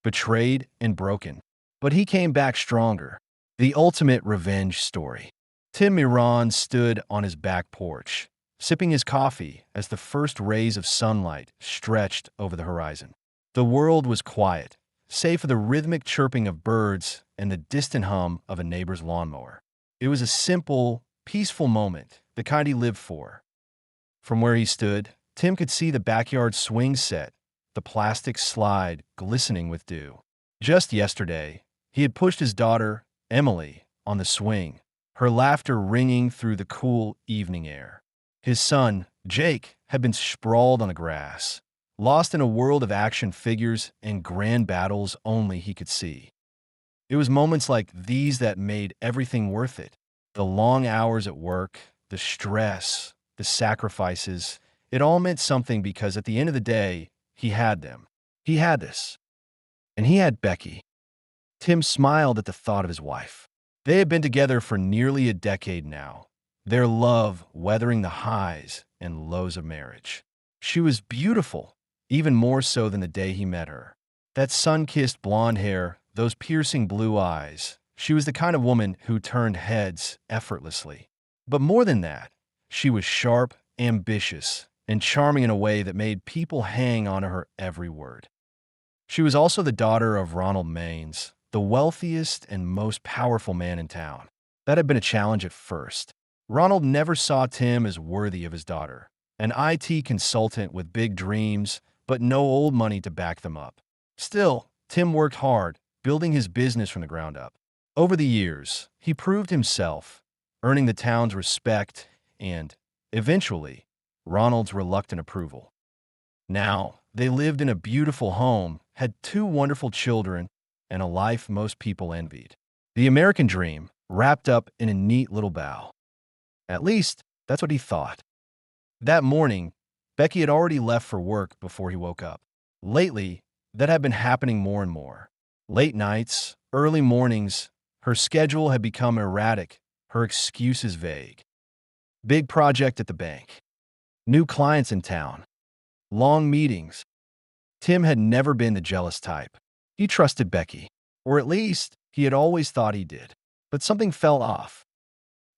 betrayed and broken. But he came back stronger. The ultimate revenge story. Tim Miran stood on his back porch, sipping his coffee as the first rays of sunlight stretched over the horizon. The world was quiet, save for the rhythmic chirping of birds and the distant hum of a neighbor's lawnmower. It was a simple, peaceful moment, the kind he lived for. From where he stood, Tim could see the backyard swing set, the plastic slide glistening with dew. Just yesterday, he had pushed his daughter, Emily, on the swing, her laughter ringing through the cool evening air. His son, Jake, had been sprawled on the grass, lost in a world of action figures and grand battles only he could see. It was moments like these that made everything worth it. The long hours at work, the stress, the sacrifices, it all meant something because at the end of the day, he had them. He had this. And he had Becky. Tim smiled at the thought of his wife. They had been together for nearly a decade now, their love weathering the highs and lows of marriage. She was beautiful, even more so than the day he met her. That sun-kissed blonde hair, those piercing blue eyes. She was the kind of woman who turned heads effortlessly. But more than that, she was sharp, ambitious, and charming in a way that made people hang on to her every word. She was also the daughter of Ronald Maines, the wealthiest and most powerful man in town. That had been a challenge at first. Ronald never saw Tim as worthy of his daughter, an IT consultant with big dreams, but no old money to back them up. Still, Tim worked hard, building his business from the ground up. Over the years, he proved himself, earning the town's respect and, eventually, Ronald's reluctant approval. Now, they lived in a beautiful home, had 2 wonderful children, and a life most people envied. The American dream, wrapped up in a neat little bow. At least, that's what he thought. That morning, Becky had already left for work before he woke up. Lately, that had been happening more and more. Late nights, early mornings, her schedule had become erratic, her excuses vague. Big project at the bank. New clients in town. Long meetings. Tim had never been the jealous type. He trusted Becky, or at least he had always thought he did. But something fell off.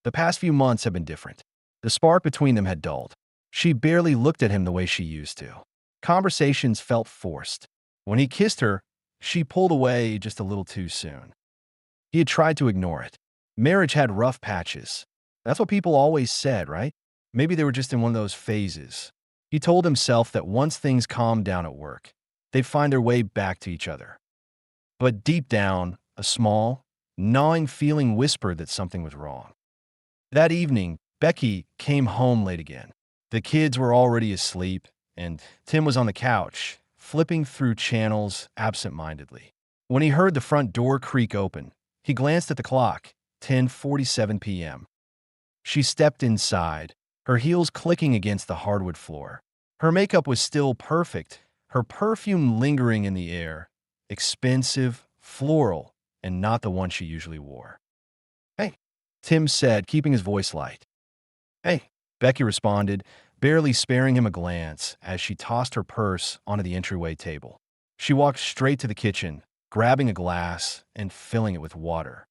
The past few months had been different. The spark between them had dulled. She barely looked at him the way she used to. Conversations felt forced. When he kissed her, she pulled away just a little too soon. He had tried to ignore it. Marriage had rough patches. That's what people always said, right? Maybe they were just in one of those phases. He told himself that once things calmed down at work, they'd find their way back to each other. But deep down, a small, gnawing feeling whispered that something was wrong. That evening, Becky came home late again. The kids were already asleep, and Tim was on the couch, flipping through channels absent-mindedly. When he heard the front door creak open, he glanced at the clock, 10:47 p.m. She stepped inside, her heels clicking against the hardwood floor. Her makeup was still perfect, her perfume lingering in the air, expensive, floral, and not the one she usually wore. "Hey," Tim said, keeping his voice light. "Hey," Becky responded, barely sparing him a glance as she tossed her purse onto the entryway table. She walked straight to the kitchen, grabbing a glass and filling it with water.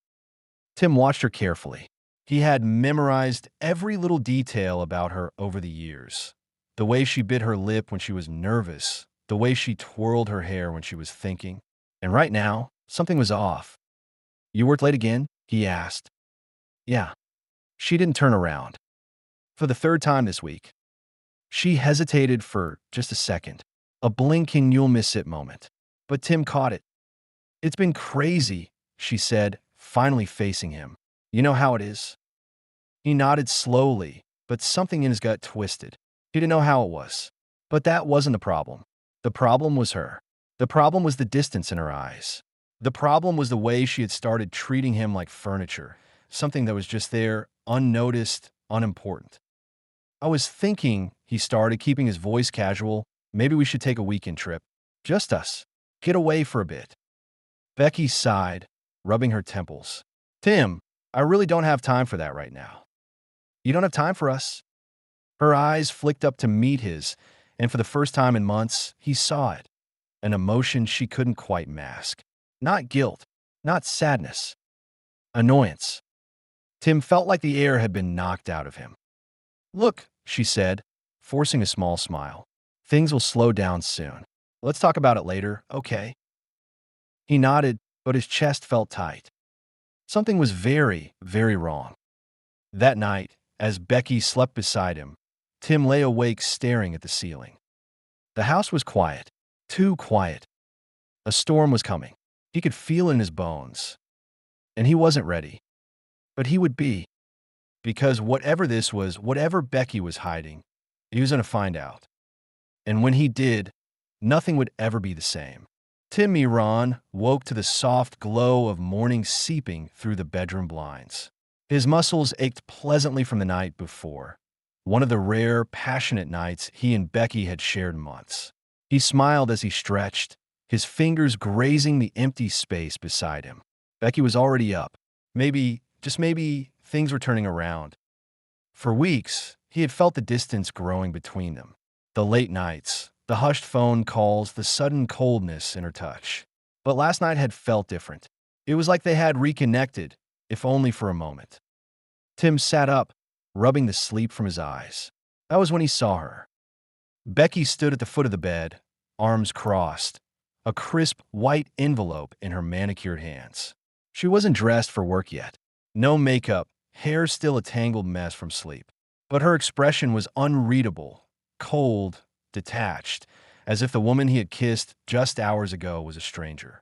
Tim watched her carefully. He had memorized every little detail about her over the years. The way she bit her lip when she was nervous, the way she twirled her hair when she was thinking. And right now, something was off. "You worked late again?" he asked. "Yeah." She didn't turn around. "For the 3rd time this week." She hesitated for just a second, a blinking you'll miss it moment. But Tim caught it. "It's been crazy," she said, finally facing him. "You know how it is." He nodded slowly, but something in his gut twisted. He didn't know how it was. But that wasn't the problem. The problem was her. The problem was the distance in her eyes. The problem was the way she had started treating him like furniture, something that was just there, unnoticed, unimportant. "I was thinking," he started, keeping his voice casual, "maybe we should take a weekend trip. Just us. Get away for a bit." Becky sighed, rubbing her temples. "Tim, I really don't have time for that right now." "You don't have time for us?" Her eyes flicked up to meet his, and for the first time in months, he saw it. an emotion she couldn't quite mask. Not guilt, not sadness, annoyance. Tim felt like the air had been knocked out of him. Look, she said, forcing a small smile. Things will slow down soon. Let's talk about it later, okay? He nodded, but his chest felt tight. Something was very, very wrong. That night, as Becky slept beside him, Tim lay awake staring at the ceiling. The house was quiet, too quiet. A storm was coming. He could feel it in his bones. And he wasn't ready. But he would be. Because whatever this was, whatever Becky was hiding, he was going to find out. And when he did, nothing would ever be the same. Tim Miron woke to the soft glow of morning seeping through the bedroom blinds. His muscles ached pleasantly from the night before, one of the rare, passionate nights he and Becky had shared in months. He smiled as he stretched, his fingers grazing the empty space beside him. Becky was already up. Maybe, just maybe, things were turning around. For weeks, he had felt the distance growing between them. The late nights, the hushed phone calls, the sudden coldness in her touch. But last night had felt different. It was like they had reconnected, if only for a moment. Tim sat up, rubbing the sleep from his eyes. That was when he saw her. Becky stood at the foot of the bed, arms crossed, a crisp white envelope in her manicured hands. She wasn't dressed for work yet. No makeup, hair still a tangled mess from sleep. But her expression was unreadable, cold, detached, as if the woman he had kissed just hours ago was a stranger.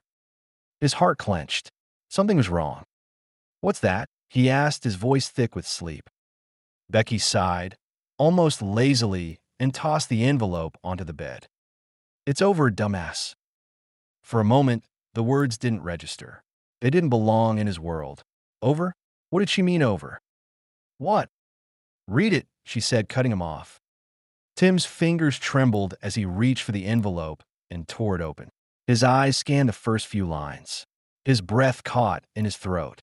His heart clenched. Something was wrong. "What's that?" he asked, his voice thick with sleep. Becky sighed, almost lazily, and tossed the envelope onto the bed. "It's over, dumbass." For a moment, the words didn't register. They didn't belong in his world. Over? What did she mean over? What? "Read it," she said, cutting him off. Tim's fingers trembled as he reached for the envelope and tore it open. His eyes scanned the first few lines. His breath caught in his throat.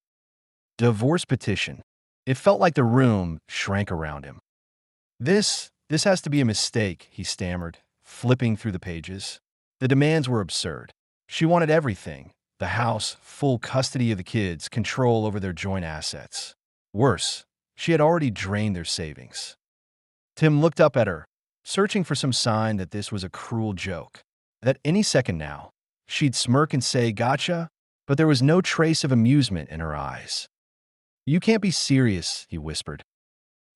Divorce petition. It felt like the room shrank around him. This has to be a mistake," he stammered, flipping through the pages. The demands were absurd. She wanted everything: the house, full custody of the kids, control over their joint assets. Worse, she had already drained their savings. Tim looked up at her, searching for some sign that this was a cruel joke, that any second now, she'd smirk and say, "Gotcha," but there was no trace of amusement in her eyes. "You can't be serious," he whispered.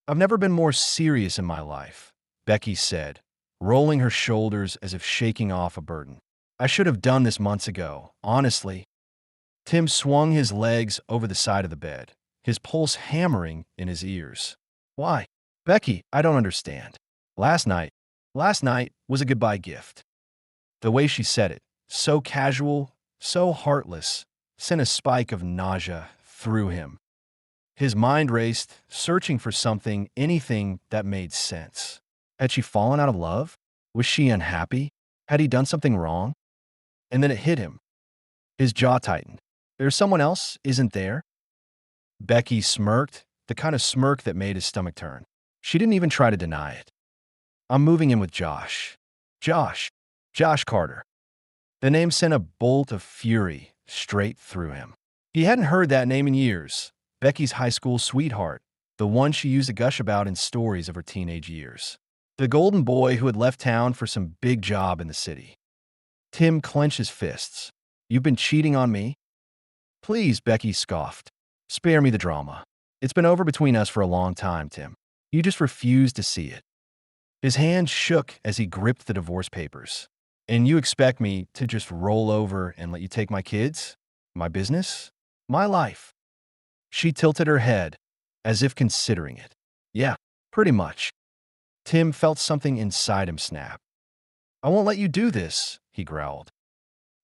"I've never been more serious in my life," Becky said, rolling her shoulders as if shaking off a burden. "I should have done this months ago, honestly." Tim swung his legs over the side of the bed, his pulse hammering in his ears. "Why? Becky, I don't understand. Last night was a goodbye gift." The way she said it, so casual, so heartless, sent a spike of nausea through him. His mind raced, searching for something, anything that made sense. Had she fallen out of love? Was she unhappy? Had he done something wrong? And then it hit him. His jaw tightened. "There's someone else, isn't there?" Becky smirked, the kind of smirk that made his stomach turn. She didn't even try to deny it. "I'm moving in with Josh." Josh. Josh Carter. The name sent a bolt of fury straight through him. He hadn't heard that name in years. Becky's high school sweetheart, the one she used to gush about in stories of her teenage years. The golden boy who had left town for some big job in the city. Tim clenched his fists. "You've been cheating on me?" "Please," Becky scoffed. "Spare me the drama. It's been over between us for a long time, Tim. You just refuse to see it." His hand shook as he gripped the divorce papers. "And you expect me to just roll over and let you take my kids? My business? My life?" She tilted her head, as if considering it. "Yeah, pretty much." Tim felt something inside him snap. "I won't let you do this," he growled.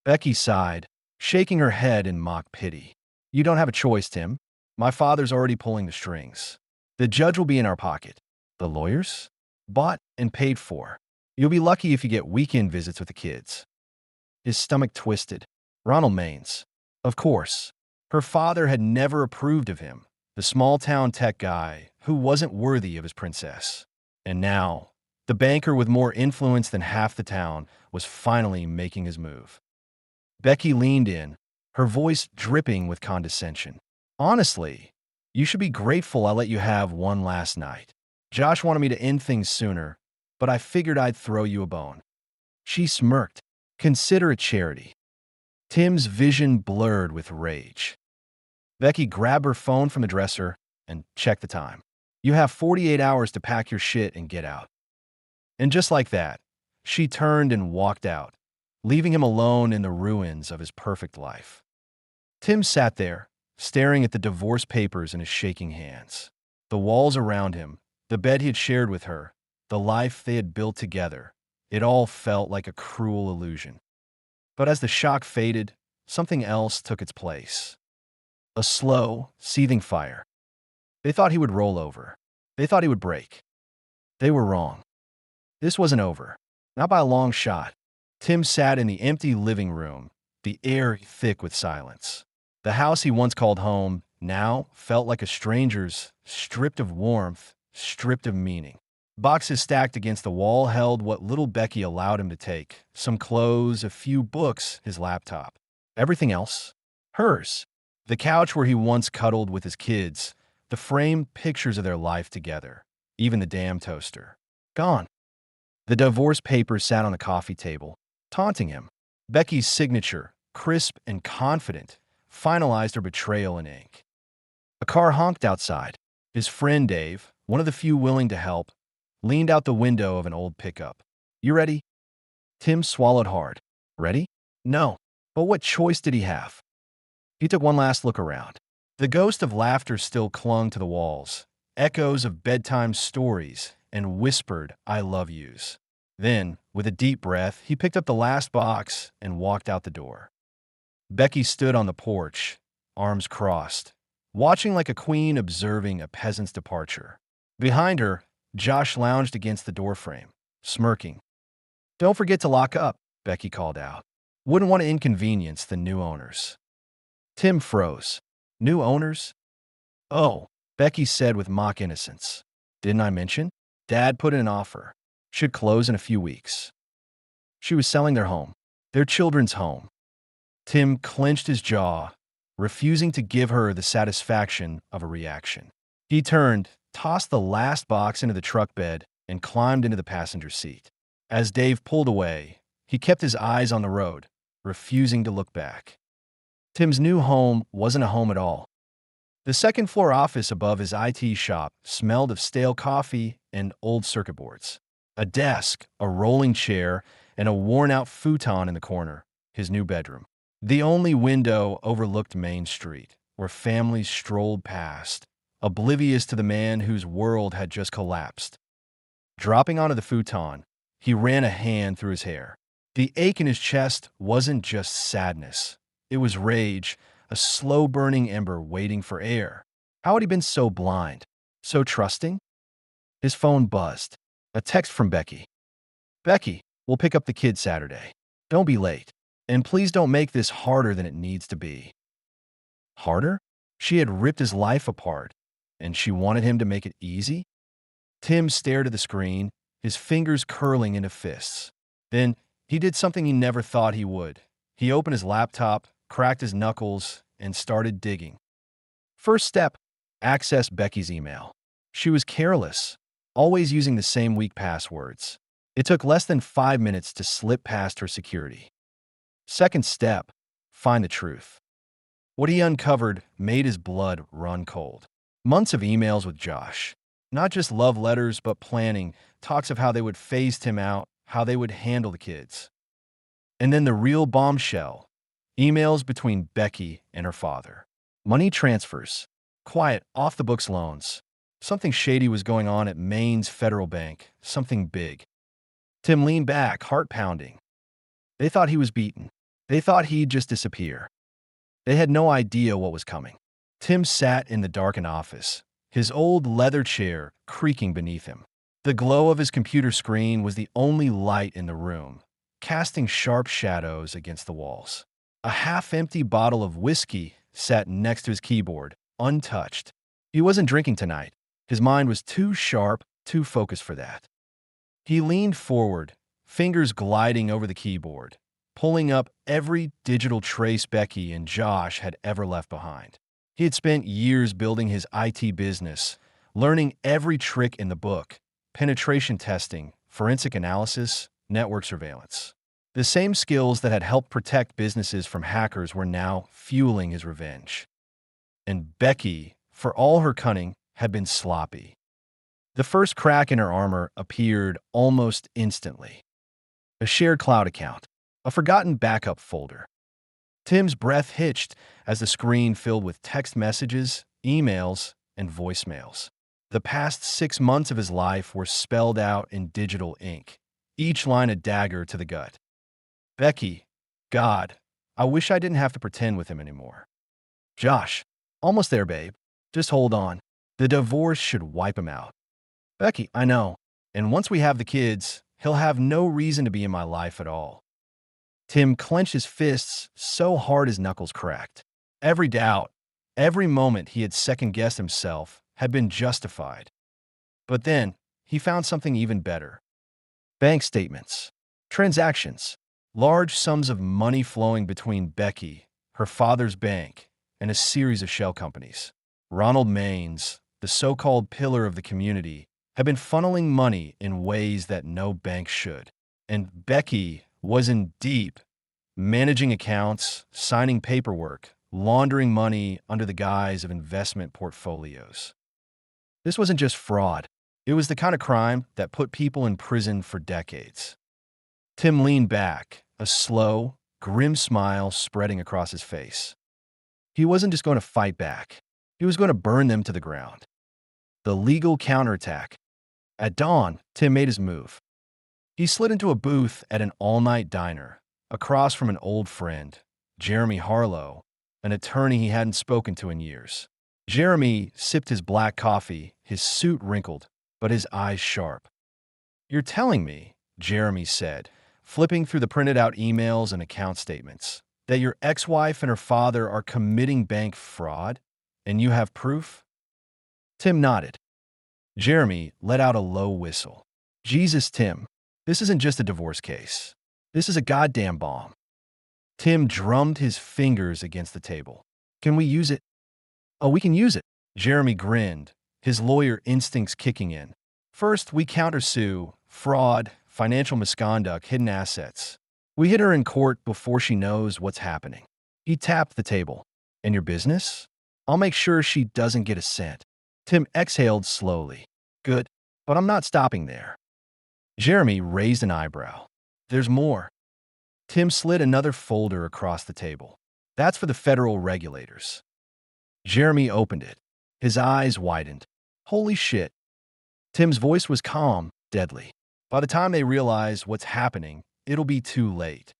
Becky sighed, shaking her head in mock pity. "You don't have a choice, Tim. My father's already pulling the strings. The judge will be in our pocket. The lawyers? Bought and paid for. You'll be lucky if you get weekend visits with the kids." His stomach twisted. Ronald Maines. Of course. Her father had never approved of him, the small-town tech guy who wasn't worthy of his princess. And now, The banker with more influence than half the town was finally making his move. Becky leaned in, her voice dripping with condescension. Honestly, you should be grateful I let you have one last night. Josh wanted me to end things sooner, but I figured I'd throw you a bone. She smirked. Consider it charity. Tim's vision blurred with rage. Becky grabbed her phone from the dresser and checked the time. You have 48 hours to pack your shit and get out. And just like that, she turned and walked out, leaving him alone in the ruins of his perfect life. Tim sat there, staring at the divorce papers in his shaking hands. The walls around him, the bed he had shared with her, the life they had built together, it all felt like a cruel illusion. But as the shock faded, something else took its place. A slow, seething fire. They thought he would roll over. They thought he would break. They were wrong. This wasn't over. Not by a long shot. Tim sat in the empty living room, the air thick with silence. The house he once called home now felt like a stranger's, stripped of warmth, stripped of meaning. Boxes stacked against the wall held what little Becky allowed him to take. Some clothes, a few books, his laptop. Everything else? Hers. The couch where he once cuddled with his kids, the framed pictures of their life together, even the damn toaster. Gone. The divorce papers sat on the coffee table, taunting him. Becky's signature, crisp and confident, finalized her betrayal in ink. A car honked outside. His friend Dave, one of the few willing to help, leaned out the window of an old pickup. You ready? Tim swallowed hard. Ready? No. But what choice did he have? He took one last look around. The ghost of laughter still clung to the walls, echoes of bedtime stories, and whispered, I love yous. Then, with a deep breath, he picked up the last box and walked out the door. Becky stood on the porch, arms crossed, watching like a queen observing a peasant's departure. Behind her, Josh lounged against the doorframe, smirking. Don't forget to lock up, Becky called out. Wouldn't want to inconvenience the new owners. Tim froze. New owners? Oh, Becky said with mock innocence. Didn't I mention? Dad put in an offer. Should close in a few weeks. She was selling their home, their children's home. Tim clenched his jaw, refusing to give her the satisfaction of a reaction. He turned, tossed the last box into the truck bed, and climbed into the passenger seat. As Dave pulled away, he kept his eyes on the road, refusing to look back. Tim's new home wasn't a home at all. The second-floor office above his IT shop smelled of stale coffee and old circuit boards. A desk, a rolling chair, and a worn-out futon in the corner, his new bedroom. The only window overlooked Main Street, where families strolled past, oblivious to the man whose world had just collapsed. Dropping onto the futon, he ran a hand through his hair. The ache in his chest wasn't just sadness. It was rage, a slow-burning ember waiting for air. How had he been so blind, so trusting? His phone buzzed. A text from Becky. Becky, we'll pick up the kids Saturday. Don't be late. And please don't make this harder than it needs to be. Harder? She had ripped his life apart, and she wanted him to make it easy? Tim stared at the screen, his fingers curling into fists. Then he did something he never thought he would. He opened his laptop, cracked his knuckles, and started digging. First step, access Becky's email. She was careless, always using the same weak passwords. It took less than 5 minutes to slip past her security. Second step, find the truth. What he uncovered made his blood run cold. Months of emails with Josh. Not just love letters, but planning, talks of how they would phase Tim out, how they would handle the kids. And then the real bombshell, emails between Becky and her father. Money transfers, quiet, off-the-books loans. Something shady was going on at Maine's Federal Bank, something big. Tim leaned back, heart pounding. They thought he was beaten. They thought he'd just disappear. They had no idea what was coming. Tim sat in the darkened office, his old leather chair creaking beneath him. The glow of his computer screen was the only light in the room, casting sharp shadows against the walls. A half-empty bottle of whiskey sat next to his keyboard, untouched. He wasn't drinking tonight. His mind was too sharp, too focused for that. He leaned forward, fingers gliding over the keyboard, pulling up every digital trace Becky and Josh had ever left behind. He had spent years building his IT business, learning every trick in the book: penetration testing, forensic analysis, network surveillance. The same skills that had helped protect businesses from hackers were now fueling his revenge. And Becky, for all her cunning, had been sloppy. The first crack in her armor appeared almost instantly. A shared cloud account, a forgotten backup folder. Tim's breath hitched as the screen filled with text messages, emails, and voicemails. The past 6 months of his life were spelled out in digital ink, each line a dagger to the gut. Becky, God, I wish I didn't have to pretend with him anymore. Josh, almost there, babe. Just hold on. The divorce should wipe him out. Becky, I know. And once we have the kids, he'll have no reason to be in my life at all. Tim clenched his fists so hard his knuckles cracked. Every doubt, every moment he had second-guessed himself had been justified. But then, he found something even better. Bank statements. Transactions. Large sums of money flowing between Becky, her father's bank, and a series of shell companies. Ronald Maines, the so-called pillar of the community, had been funneling money in ways that no bank should. And Becky was in deep, managing accounts, signing paperwork, laundering money under the guise of investment portfolios. This wasn't just fraud. It was the kind of crime that put people in prison for decades. Tim leaned back, a slow, grim smile spreading across his face. He wasn't just going to fight back. He was going to burn them to the ground. The legal counterattack. At dawn, Tim made his move. He slid into a booth at an all-night diner, across from an old friend, Jeremy Harlow, an attorney he hadn't spoken to in years. Jeremy sipped his black coffee, his suit wrinkled, but his eyes sharp. "You're telling me," Jeremy said, flipping through the printed-out emails and account statements, "that your ex-wife and her father are committing bank fraud, and you have proof?" Tim nodded. Jeremy let out a low whistle. "Jesus, Tim, this isn't just a divorce case. This is a goddamn bomb." Tim drummed his fingers against the table. "Can we use it?" "Oh, we can use it." Jeremy grinned, his lawyer instincts kicking in. "First, we countersue fraud, financial misconduct, hidden assets. We hit her in court before she knows what's happening." He tapped the table. "And your business? I'll make sure she doesn't get a cent." Tim exhaled slowly. "Good, but I'm not stopping there." Jeremy raised an eyebrow. "There's more." Tim slid another folder across the table. "That's for the federal regulators." Jeremy opened it. His eyes widened. "Holy shit." Tim's voice was calm, deadly. "By the time they realize what's happening, it'll be too late."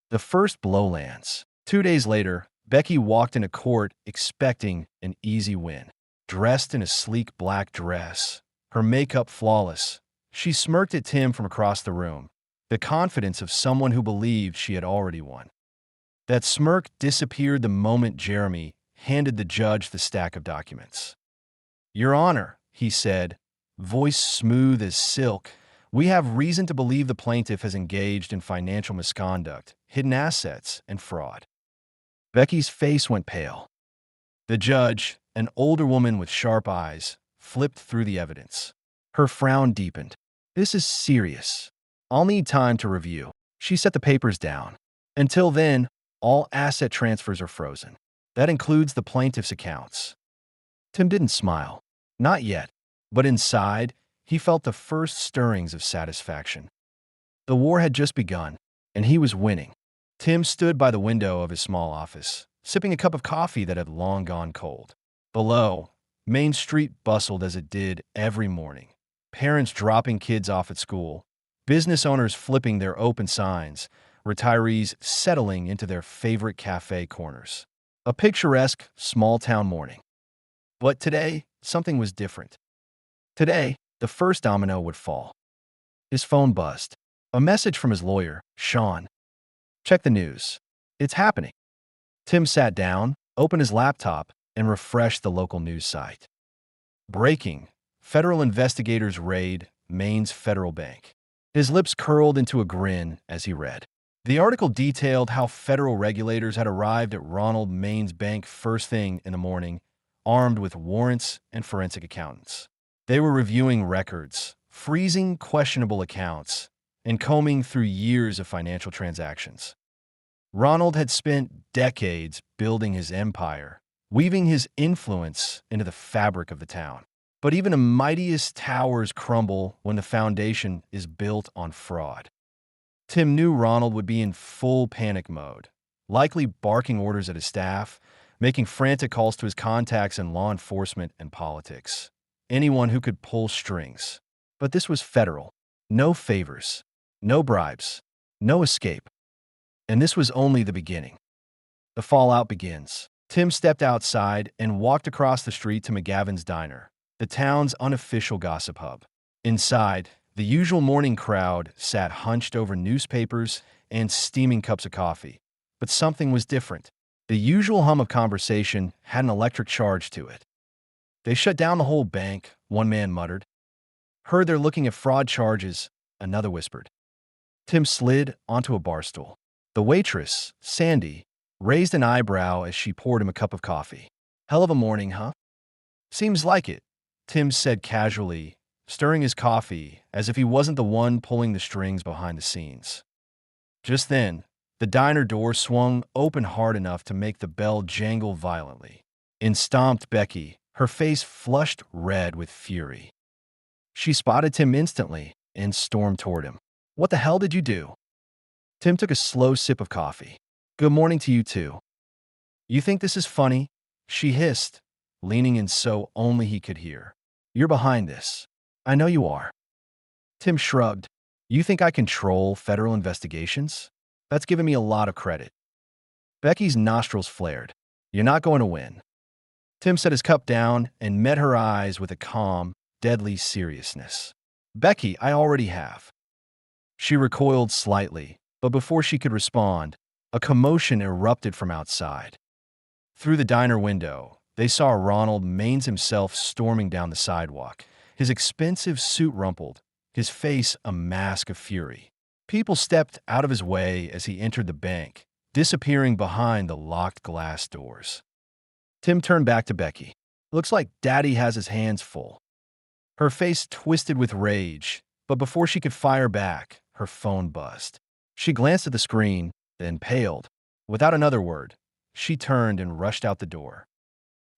The first blow lands. 2 days later, Becky walked into court expecting an easy win. Dressed in a sleek black dress, her makeup flawless, she smirked at Tim from across the room, the confidence of someone who believed she had already won. That smirk disappeared the moment Jeremy handed the judge the stack of documents. "Your Honor," he said, voice smooth as silk, "we have reason to believe the plaintiff has engaged in financial misconduct, hidden assets, and fraud." Becky's face went pale. The judge, an older woman with sharp eyes, flipped through the evidence. Her frown deepened. "This is serious. I'll need time to review." She set the papers down. "Until then, all asset transfers are frozen. That includes the plaintiff's accounts." Tim didn't smile. Not yet. But inside, he felt the first stirrings of satisfaction. The war had just begun, and he was winning. Tim stood by the window of his small office, sipping a cup of coffee that had long gone cold. Below, Main Street bustled as it did every morning. Parents dropping kids off at school, business owners flipping their open signs, retirees settling into their favorite cafe corners. A picturesque, small-town morning. But today, something was different. Today, the first domino would fall. His phone buzzed. A message from his lawyer, Sean. "Check the news. It's happening." Tim sat down, opened his laptop, and refreshed the local news site. Breaking. Federal investigators raid Maine's federal bank. His lips curled into a grin as he read. The article detailed how federal regulators had arrived at Ronald Maine's bank first thing in the morning, armed with warrants and forensic accountants. They were reviewing records, freezing questionable accounts, and combing through years of financial transactions. Ronald had spent decades building his empire, weaving his influence into the fabric of the town. But even the mightiest towers crumble when the foundation is built on fraud. Tim knew Ronald would be in full panic mode, likely barking orders at his staff, making frantic calls to his contacts in law enforcement and politics. Anyone who could pull strings. But this was federal. No favors, no bribes, no escape. And this was only the beginning. The fallout begins. Tim stepped outside and walked across the street to McGavin's Diner, the town's unofficial gossip hub. Inside, the usual morning crowd sat hunched over newspapers and steaming cups of coffee. But something was different. The usual hum of conversation had an electric charge to it. "They shut down the whole bank," one man muttered. "Heard they're looking at fraud charges," another whispered. Tim slid onto a bar stool. The waitress, Sandy, raised an eyebrow as she poured him a cup of coffee. "Hell of a morning, huh?" "Seems like it," Tim said casually, stirring his coffee as if he wasn't the one pulling the strings behind the scenes. Just then, the diner door swung open hard enough to make the bell jangle violently. In stomped Becky, her face flushed red with fury. She spotted Tim instantly and stormed toward him. "What the hell did you do?" Tim took a slow sip of coffee. "Good morning to you too." "You think this is funny?" she hissed, leaning in so only he could hear. "You're behind this." "I know you are." Tim shrugged. "You think I control federal investigations? That's given me a lot of credit." Becky's nostrils flared. "You're not going to win." Tim set his cup down and met her eyes with a calm, deadly seriousness. "Becky, I already have." She recoiled slightly, but before she could respond, a commotion erupted from outside. Through the diner window, they saw Ronald Maines himself storming down the sidewalk, his expensive suit rumpled, his face a mask of fury. People stepped out of his way as he entered the bank, disappearing behind the locked glass doors. Tim turned back to Becky. "Looks like Daddy has his hands full." Her face twisted with rage, but before she could fire back, her phone buzzed. She glanced at the screen, then paled. Without another word, she turned and rushed out the door.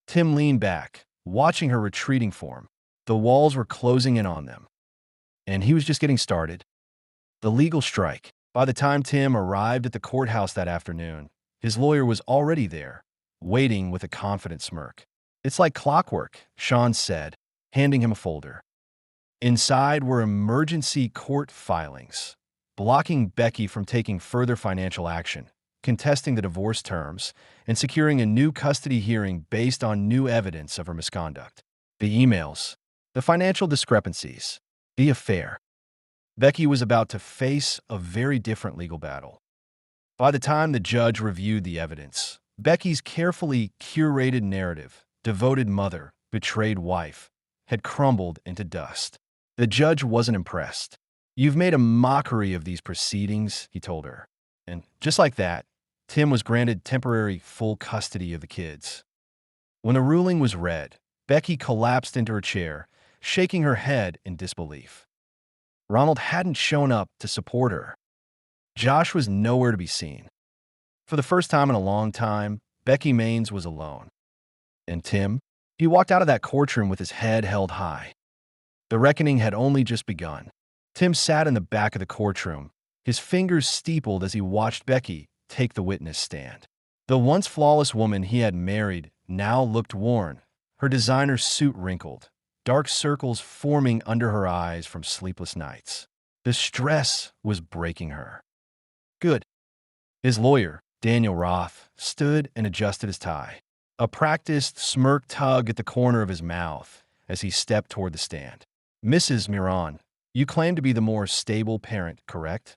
Tim leaned back, watching her retreating form. The walls were closing in on them. And he was just getting started. The legal strike. By the time Tim arrived at the courthouse that afternoon, his lawyer was already there, waiting with a confident smirk. "It's like clockwork," Sean said, handing him a folder. Inside were emergency court filings, blocking Becky from taking further financial action, contesting the divorce terms, and securing a new custody hearing based on new evidence of her misconduct. The emails, the financial discrepancies, the affair. Becky was about to face a very different legal battle. By the time the judge reviewed the evidence, Becky's carefully curated narrative, devoted mother, betrayed wife, had crumbled into dust. The judge wasn't impressed. "You've made a mockery of these proceedings," he told her. And just like that, Tim was granted temporary full custody of the kids. When the ruling was read, Becky collapsed into her chair, shaking her head in disbelief. Ronald hadn't shown up to support her. Josh was nowhere to be seen. For the first time in a long time, Becky Maines was alone. And Tim? He walked out of that courtroom with his head held high. The reckoning had only just begun. Tim sat in the back of the courtroom, his fingers steepled as he watched Becky take the witness stand. The once flawless woman he had married now looked worn, her designer suit wrinkled, dark circles forming under her eyes from sleepless nights. The stress was breaking her. "Good." His lawyer, Daniel Roth, stood and adjusted his tie. A practiced smirk tugged at the corner of his mouth as he stepped toward the stand. "Mrs. Miron, you claim to be the more stable parent, correct?"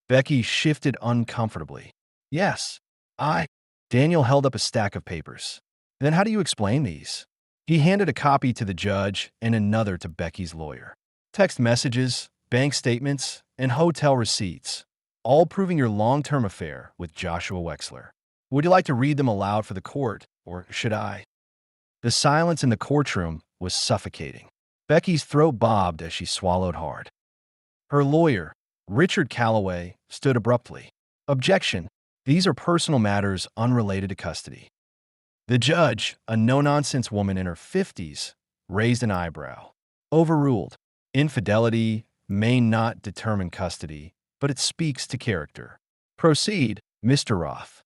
Becky shifted uncomfortably. "Yes, I." Daniel held up a stack of papers. "Then how do you explain these?" He handed a copy to the judge and another to Becky's lawyer. Text messages, bank statements, and hotel receipts, all proving your long-term affair with Joshua Wexler. Would you like to read them aloud for the court, or should I? The silence in the courtroom was suffocating. Becky's throat bobbed as she swallowed hard. Her lawyer, Richard Calloway, stood abruptly. Objection. These are personal matters unrelated to custody. The judge, a no-nonsense woman in her 50s, raised an eyebrow. Overruled. Infidelity may not determine custody, but it speaks to character. Proceed, Mr. Roth.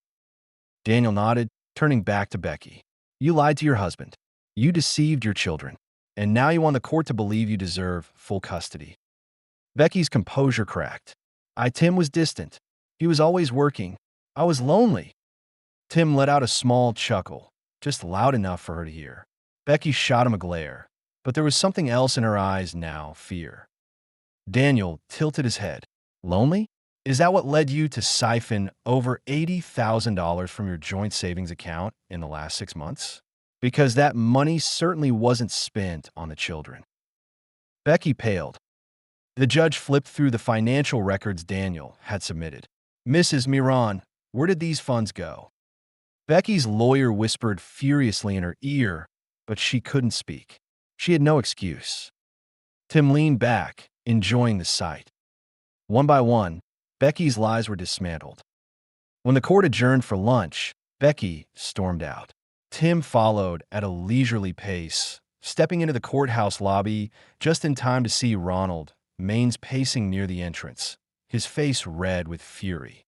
Daniel nodded, turning back to Becky. You lied to your husband. You deceived your children. And now you want the court to believe you deserve full custody. Becky's composure cracked. Tim was distant. He was always working. I was lonely. Tim let out a small chuckle, just loud enough for her to hear. Becky shot him a glare, but there was something else in her eyes now, fear. Daniel tilted his head. Lonely? Is that what led you to siphon over $80,000 from your joint savings account in the last 6 months? Because that money certainly wasn't spent on the children. Becky paled. The judge flipped through the financial records Daniel had submitted. Mrs. Miron, where did these funds go? Becky's lawyer whispered furiously in her ear, but she couldn't speak. She had no excuse. Tim leaned back, enjoying the sight. One by one, Becky's lies were dismantled. When the court adjourned for lunch, Becky stormed out. Tim followed at a leisurely pace, stepping into the courthouse lobby just in time to see Ronald, Maines pacing near the entrance, his face red with fury.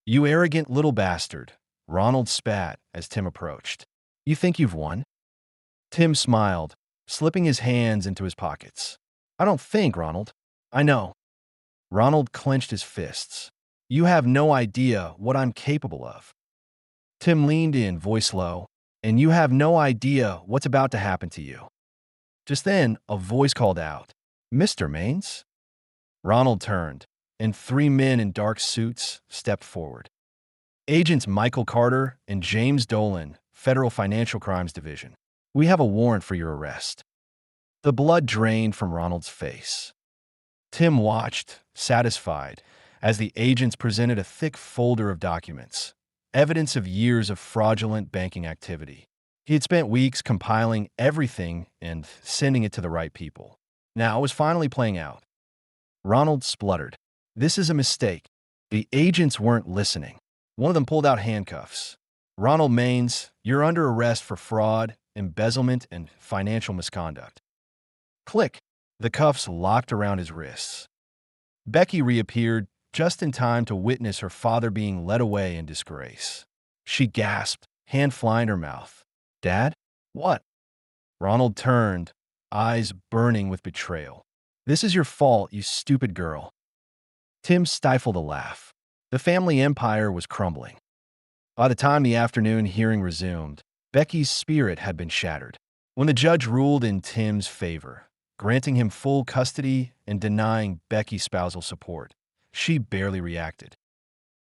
You arrogant little bastard, Ronald spat as Tim approached. You think you've won? Tim smiled, slipping his hands into his pockets. I don't think, Ronald. I know. Ronald clenched his fists. You have no idea what I'm capable of. Tim leaned in, voice low, and you have no idea what's about to happen to you. Just then, a voice called out, Mr. Maines? Ronald turned, and 3 men in dark suits stepped forward. Agents Michael Carter and James Dolan, Federal Financial Crimes Division. We have a warrant for your arrest. The blood drained from Ronald's face. Tim watched, satisfied, as the agents presented a thick folder of documents, evidence of years of fraudulent banking activity. He had spent weeks compiling everything and sending it to the right people. Now it was finally playing out. Ronald spluttered. This is a mistake. The agents weren't listening. One of them pulled out handcuffs. Ronald Maines, you're under arrest for fraud, embezzlement, and financial misconduct. Click. The cuffs locked around his wrists. Becky reappeared just in time to witness her father being led away in disgrace. She gasped, hand flying her mouth. Dad? What? Ronald turned, eyes burning with betrayal. This is your fault, you stupid girl. Tim stifled a laugh. The family empire was crumbling. By the time the afternoon hearing resumed, Becky's spirit had been shattered. When the judge ruled in Tim's favor, granting him full custody and denying Becky's spousal support, she barely reacted.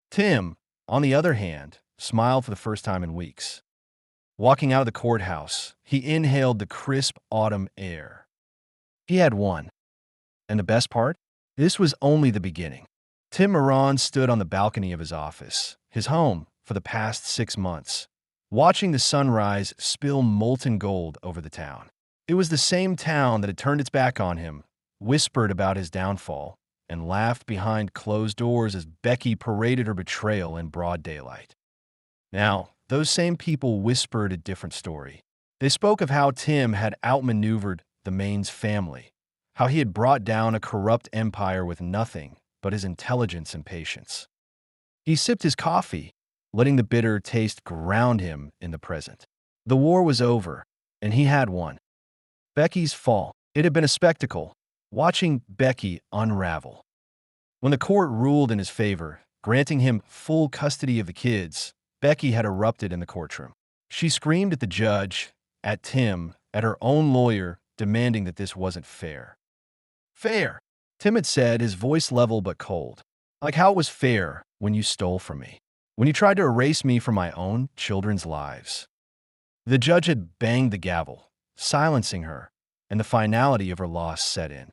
Tim, on the other hand, smiled for the first time in weeks. Walking out of the courthouse, he inhaled the crisp autumn air. He had won. And the best part? This was only the beginning. Tim Moran stood on the balcony of his office, his home, for the past 6 months, watching the sunrise spill molten gold over the town. It was the same town that had turned its back on him, whispered about his downfall, and laughed behind closed doors as Becky paraded her betrayal in broad daylight. Now, those same people whispered a different story. They spoke of how Tim had outmaneuvered the Maines family, how he had brought down a corrupt empire with nothing but his intelligence and patience. He sipped his coffee, letting the bitter taste ground him in the present. The war was over, and he had won. Becky's fall. It had been a spectacle, watching Becky unravel. When the court ruled in his favor, granting him full custody of the kids, Becky had erupted in the courtroom. She screamed at the judge, at Tim, at her own lawyer, demanding that this wasn't fair. Fair, Tim had said, his voice level but cold. Like how it was fair when you stole from me, when you tried to erase me from my own children's lives. The judge had banged the gavel, silencing her, and the finality of her loss set in.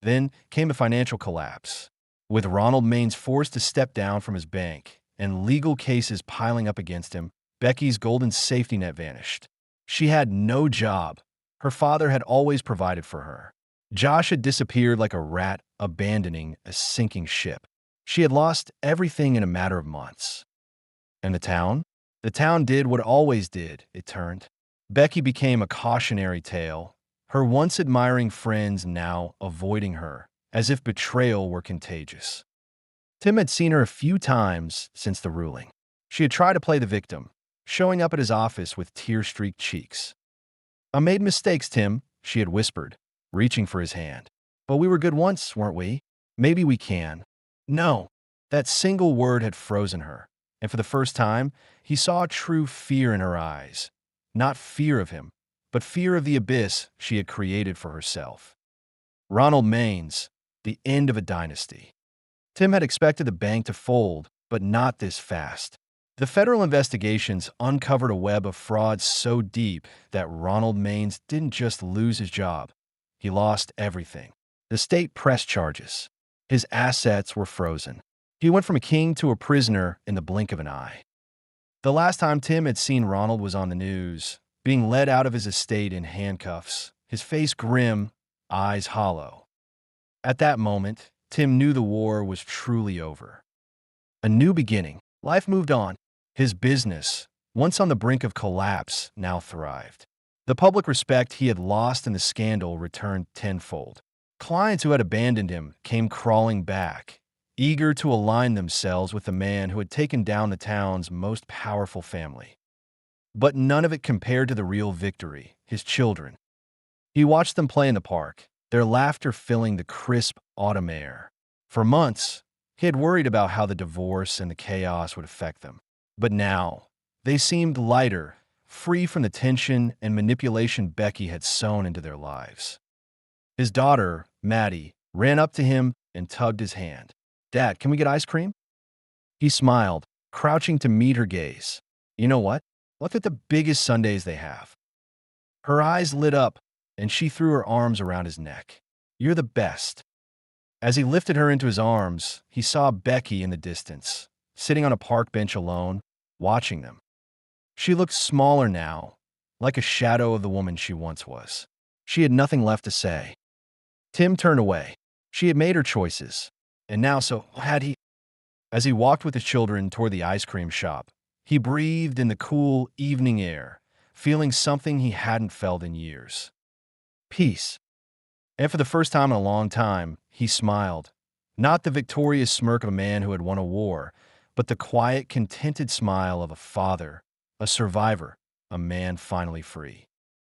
Then came a financial collapse, with Ronald Maines forced to step down from his bank and legal cases piling up against him. Becky's golden safety net vanished. She had no job. Her father had always provided for her. Josh had disappeared like a rat abandoning a sinking ship. She had lost everything in a matter of months. And the town? The town did what it always did, it turned. Becky became a cautionary tale, her once admiring friends now avoiding her, as if betrayal were contagious. Tim had seen her a few times since the ruling. She had tried to play the victim, showing up at his office with tear-streaked cheeks. "I made mistakes, Tim," she had whispered, reaching for his hand. "But we were good once, weren't we? Maybe we can." No, that single word had frozen her, and for the first time, he saw true fear in her eyes. Not fear of him, but fear of the abyss she had created for herself. Ronald Maines, the end of a dynasty. Tim had expected the bank to fold, but not this fast. The federal investigations uncovered a web of fraud so deep that Ronald Maines didn't just lose his job. He lost everything. The state pressed charges. His assets were frozen. He went from a king to a prisoner in the blink of an eye. The last time Tim had seen Ronald was on the news, being led out of his estate in handcuffs, his face grim, eyes hollow. At that moment, Tim knew the war was truly over. A new beginning. Life moved on. His business, once on the brink of collapse, now thrived. The public respect he had lost in the scandal returned tenfold. Clients who had abandoned him came crawling back, eager to align themselves with the man who had taken down the town's most powerful family. But none of it compared to the real victory, his children. He watched them play in the park, their laughter filling the crisp autumn air. For months, he had worried about how the divorce and the chaos would affect them. But now, they seemed lighter, free from the tension and manipulation Becky had sown into their lives. His daughter, Maddie, ran up to him and tugged his hand. "Dad, can we get ice cream?" He smiled, crouching to meet her gaze. "You know what? Look at the biggest sundaes they have." Her eyes lit up, and she threw her arms around his neck. "You're the best." As he lifted her into his arms, he saw Becky in the distance, sitting on a park bench alone, watching them. She looked smaller now, like a shadow of the woman she once was. She had nothing left to say. Tim turned away. She had made her choices, and now so had he. As he walked with his children toward the ice cream shop, he breathed in the cool evening air, feeling something he hadn't felt in years. Peace. And for the first time in a long time, he smiled. Not the victorious smirk of a man who had won a war, but the quiet, contented smile of a father, a survivor, a man finally free.